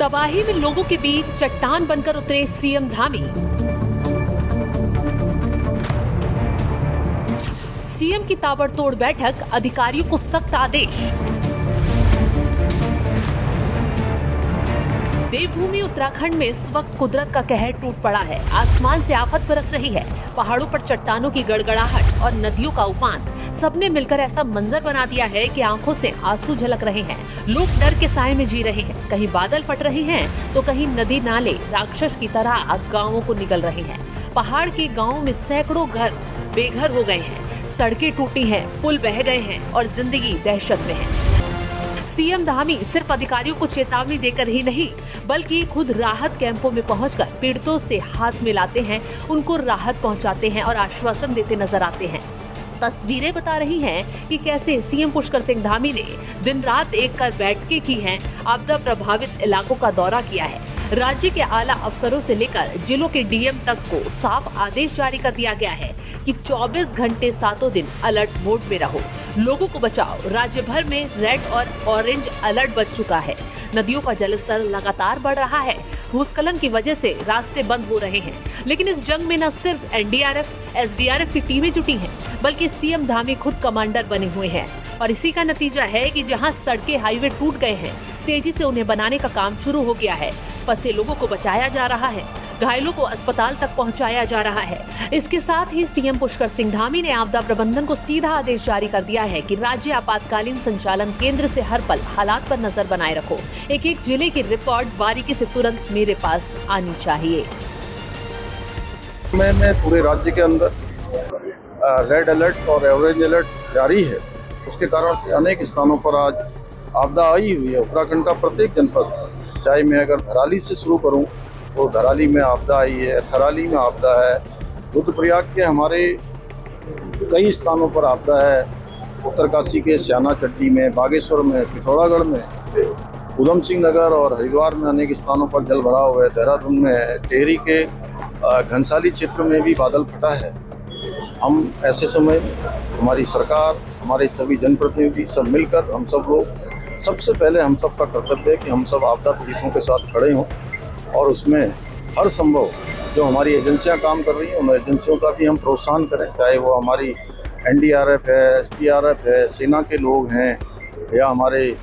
तबाही में लोगों के बीच चट्टान बनकर उतरे सीएम धामी। सीएम की ताबड़तोड़ बैठक, अधिकारियों को सख्त आदेश। देवभूमि उत्तराखंड में इस वक्त कुदरत का कहर टूट पड़ा है। आसमान से आफत बरस रही है। पहाड़ों पर चट्टानों की गड़गड़ाहट और नदियों का उफान सबने मिलकर ऐसा मंजर बना दिया है कि आंखों से आंसू झलक रहे हैं। लोग डर के साए में जी रहे हैं। कहीं बादल फट रहे हैं तो कहीं नदी नाले राक्षस की तरह गाँवों को निगल रहे हैं। पहाड़ के गाँव में सैकड़ों घर बेघर हो गए हैं, सड़कें टूटी हैं, पुल बह गए हैं और जिंदगी दहशत में है। सीएम धामी सिर्फ अधिकारियों को चेतावनी देकर ही नहीं, बल्कि खुद राहत कैंपों में पहुंचकर पीड़ितों से हाथ मिलाते हैं, उनको राहत पहुंचाते हैं और आश्वासन देते नजर आते हैं। तस्वीरें बता रही हैं कि कैसे सीएम पुष्कर सिंह धामी ने दिन रात एक कर बैठकें की हैं, आपदा प्रभावित इलाकों का दौरा किया है। राज्य के आला अफसरों से लेकर जिलों के डीएम तक को साफ आदेश जारी कर दिया गया है कि 24 घंटे सातों दिन अलर्ट मोड में रहो, लोगों को बचाओ। राज्य भर में रेड और ऑरेंज अलर्ट बच चुका है। नदियों का जलस्तर लगातार बढ़ रहा है। भूस्खलन की वजह से रास्ते बंद हो रहे हैं। लेकिन इस जंग में न सिर्फ एनडीआरएफ, एसडीआरएफ की टीमें जुटी हैं, बल्कि सीएम धामी खुद कमांडर बने हुए हैं। और इसी का नतीजा है कि जहां सड़कें, हाईवे टूट गए हैं, तेजी से उन्हें बनाने का काम शुरू हो गया है। फंसे लोगों को बचाया जा रहा है, घायलों को अस्पताल तक पहुंचाया जा रहा है। इसके साथ ही सीएम पुष्कर सिंह धामी ने आपदा प्रबंधन को सीधा आदेश जारी कर दिया है कि राज्य आपातकालीन संचालन केंद्र से हर पल हालात पर नजर बनाए रखो। एक एक जिले की रिपोर्ट बारीकी से तुरंत मेरे पास आनी चाहिए। में पूरे राज्य के अंदर रेड अलर्ट और ऑरेंज अलर्ट जारी है। उसके कारण से अनेक स्थानों पर आज आपदा आई हुई है। उत्तराखंड का प्रत्येक जनपद, चाहे मैं अगर धराली से शुरू करूं तो धराली में आपदा आई है, थराली में आपदा है, रुद्रप्रयाग के हमारे कई स्थानों पर आपदा है, उत्तरकाशी के स्याना चट्टी में, बागेश्वर में, पिथौरागढ़ में, उधम सिंह नगर और हरिद्वार में अनेक स्थानों पर जल भराव है, देहरादून में है, टेहरी के घनसाली क्षेत्र में भी बादल फटा है। हम ऐसे समय में हमारी सरकार, हमारे सभी जनप्रतिनिधि सब मिलकर हम सब लोग, सबसे पहले हम सब का कर्तव्य है कि हम सब आपदा पीड़ितों के साथ खड़े हों और उसमें हर संभव जो हमारी एजेंसियां काम कर रही हैं उन एजेंसियों का भी हम प्रोत्साहन करें, चाहे वो हमारी एनडीआरएफ है, एसडीआरएफ है, सेना के लोग हैं या हमारे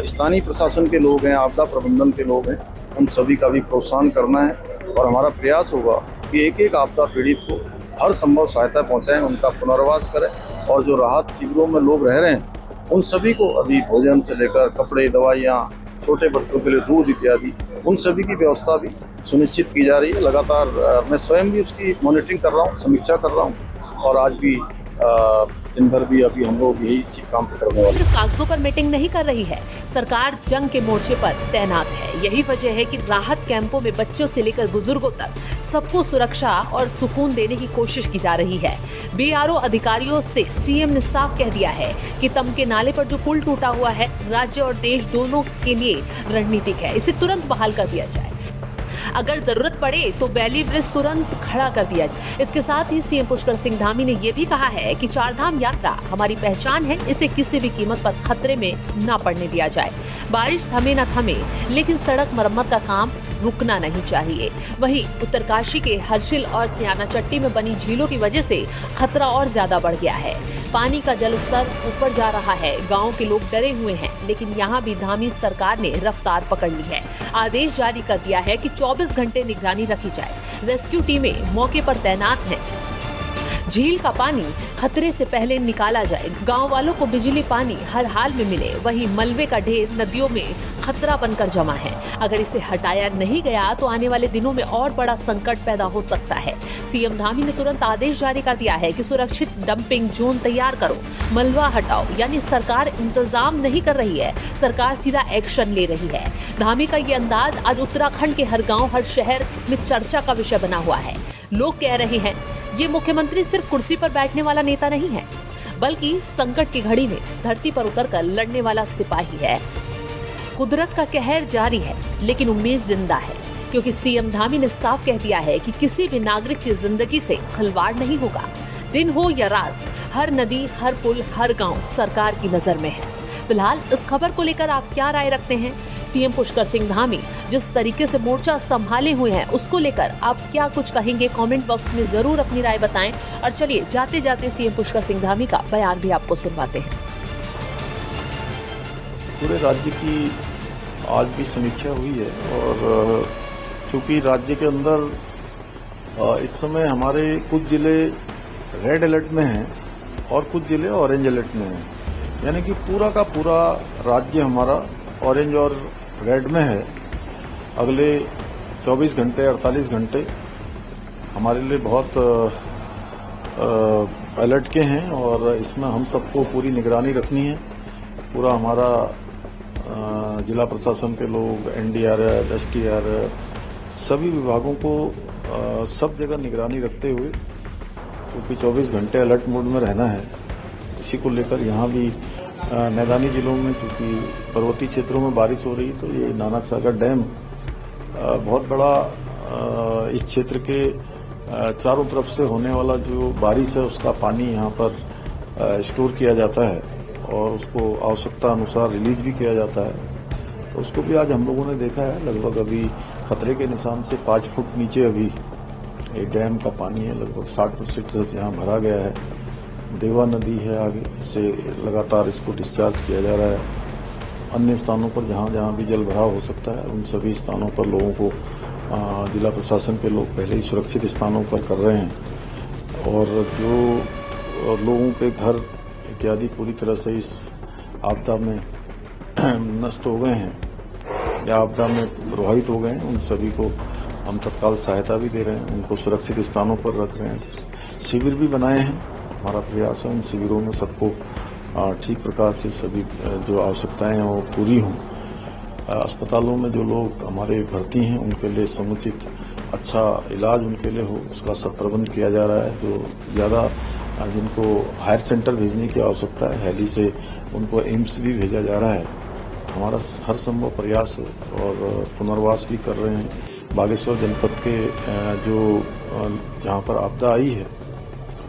स्थानीय प्रशासन के लोग हैं, आपदा प्रबंधन के लोग हैं। उन सभी का भी प्रोत्साहन करना है और हमारा प्रयास होगा कि एक एक आपदा पीड़ित को हर संभव सहायता पहुँचाएँ, उनका पुनर्वास करें और जो राहत शिविरों में लोग रह रहे हैं उन सभी को अभी भोजन से लेकर कपड़े, दवाइयाँ, छोटे बच्चों के लिए दूध इत्यादि, उन सभी की व्यवस्था भी सुनिश्चित की जा रही है। लगातार मैं स्वयं भी उसकी मॉनिटरिंग कर रहा हूँ, समीक्षा कर रहा हूँ और आज भी दिन भर भी अभी हम लोग यही इसी काम पे करने वाले। सिर्फ कागजों पर मीटिंग नहीं कर रही है, सरकार जंग के मोर्चे पर तैनात है। यही वजह है कि राहत कैंपों में बच्चों से लेकर बुजुर्गों तक सबको सुरक्षा और सुकून देने की कोशिश की जा रही है। बीआरओ अधिकारियों से सीएम ने साफ कह दिया है कि तमके नाले पर जो पुल टूटा हुआ है, राज्य और देश दोनों के लिए रणनीतिक है, इसे तुरंत बहाल कर दिया जाए। अगर जरूरत पड़े तो बैली ब्रिज तुरंत खड़ा कर दिया जाए। इसके साथ ही सीएम पुष्कर सिंह धामी ने ये भी कहा है कि चारधाम यात्रा हमारी पहचान है, इसे किसी भी कीमत पर खतरे में न पड़ने दिया जाए। बारिश थमे न थमे, लेकिन सड़क मरम्मत का काम रुकना नहीं चाहिए। वहीं उत्तरकाशी के हर्षिल और स्याना चट्टी में बनी झीलों की वजह से खतरा और ज्यादा बढ़ गया है। पानी का जलस्तर ऊपर जा रहा है। गांव के लोग डरे हुए हैं, लेकिन यहाँ भी धामी सरकार ने रफ्तार पकड़ ली है। आदेश जारी कर दिया है कि 24 घंटे निगरानी रखी जाए। रेस्क्यू टीमें मौके पर तैनात हैं। झील का पानी खतरे से पहले निकाला जाए। गांव वालों को बिजली पानी हर हाल में मिले। वहीं मलबे का ढेर नदियों में खतरा बनकर जमा है। अगर इसे हटाया नहीं गया तो आने वाले दिनों में और बड़ा संकट पैदा हो सकता है। सीएम धामी ने तुरंत आदेश जारी कर दिया है कि सुरक्षित डंपिंग जोन तैयार करो, मलबा हटाओ। यानी सरकार इंतजाम नहीं कर रही है, सरकार सीधा एक्शन ले रही है। धामी का ये अंदाज आज उत्तराखंड के हर गाँव, हर शहर में चर्चा का विषय बना हुआ है। लोग कह रहे हैं ये मुख्यमंत्री सिर्फ कुर्सी पर बैठने वाला नेता नहीं है, बल्कि संकट की घड़ी में धरती पर उतरकर लड़ने वाला सिपाही है। कुदरत का कहर जारी है, लेकिन उम्मीद जिंदा है, क्योंकि सीएम धामी ने साफ कह दिया है कि किसी भी नागरिक की जिंदगी से खिलवाड़ नहीं होगा। दिन हो या रात, हर नदी, हर पुल, हर गांव सरकार की नजर में है। फिलहाल इस खबर को लेकर आप क्या राय रखते हैं? सीएम पुष्कर सिंह धामी जिस तरीके से मोर्चा संभाले हुए हैं उसको लेकर आप क्या कुछ कहेंगे, कमेंट बॉक्स में जरूर अपनी राय बताएं। और चलिए जाते जाते सीएम पुष्कर सिंह धामी का बयान भी आपको सुनवाते हैं। पूरे राज्य की आज भी समीक्षा हुई है और चूंकि राज्य के अंदर इस समय हमारे कुछ जिले रेड अलर्ट में हैं और कुछ जिले ऑरेंज अलर्ट में हैं, यानी कि पूरा का पूरा राज्य हमारा ऑरेंज और रेड में है। अगले 24 घंटे 48 घंटे हमारे लिए बहुत अलर्ट के हैं और इसमें हम सबको पूरी निगरानी रखनी है। पूरा हमारा जिला प्रशासन के लोग, एनडीआरएफ, एसडीआरएफ, सभी विभागों को सब जगह निगरानी रखते हुए, क्योंकि 24 घंटे अलर्ट मोड में रहना है। इसी को लेकर यहाँ भी मैदानी जिलों में, क्योंकि पर्वतीय क्षेत्रों में बारिश हो रही, तो ये नानक सागर डैम बहुत बड़ा इस क्षेत्र के चारों तरफ से होने वाला जो बारिश है उसका पानी यहाँ पर स्टोर किया जाता है और उसको आवश्यकता अनुसार रिलीज भी किया जाता है। तो उसको भी आज हम लोगों ने देखा है। लगभग अभी खतरे के निशान से 5 फुट नीचे अभी ये डैम का पानी है, लगभग 60% यहाँ भरा गया है। देवा नदी है आगे से लगातार इसको डिस्चार्ज किया जा रहा है। अन्य स्थानों पर जहाँ जहाँ भी जल भराव हो सकता है उन सभी स्थानों पर लोगों को जिला प्रशासन के लोग पहले ही सुरक्षित स्थानों पर कर रहे हैं और जो लोगों के घर इत्यादि पूरी तरह से इस आपदा में नष्ट हो गए हैं या आपदा में प्रभावित हो गए हैं, उन सभी को हम तत्काल सहायता भी दे रहे हैं, उनको सुरक्षित स्थानों पर रख रहे हैं। शिविर भी बनाए हैं। हमारा प्रयास है उन शिविरों में सबको ठीक प्रकार से सभी जो आवश्यकताएं हैं वो पूरी हों। अस्पतालों में जो लोग हमारे भर्ती हैं उनके लिए समुचित अच्छा इलाज उनके लिए हो, उसका सब प्रबंध किया जा रहा है। जो ज़्यादा जिनको हायर सेंटर भेजने की आवश्यकता है, हेली से उनको एम्स भी भेजा जा रहा है। हमारा हर संभव प्रयास है और पुनर्वास भी कर रहे हैं। बागेश्वर जनपद के जो जहाँ पर आपदा आई है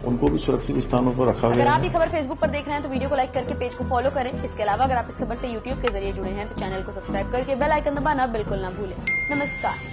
उनको भी सुरक्षित स्थानों पर रखा गया है। अगर आप ये खबर फेसबुक पर देख रहे हैं तो वीडियो को लाइक करके पेज को फॉलो करें। इसके अलावा अगर आप इस खबर से यूट्यूब के जरिए जुड़े हैं तो चैनल को सब्सक्राइब करके बेल आइकन दबाना बिल्कुल ना भूलें। नमस्कार।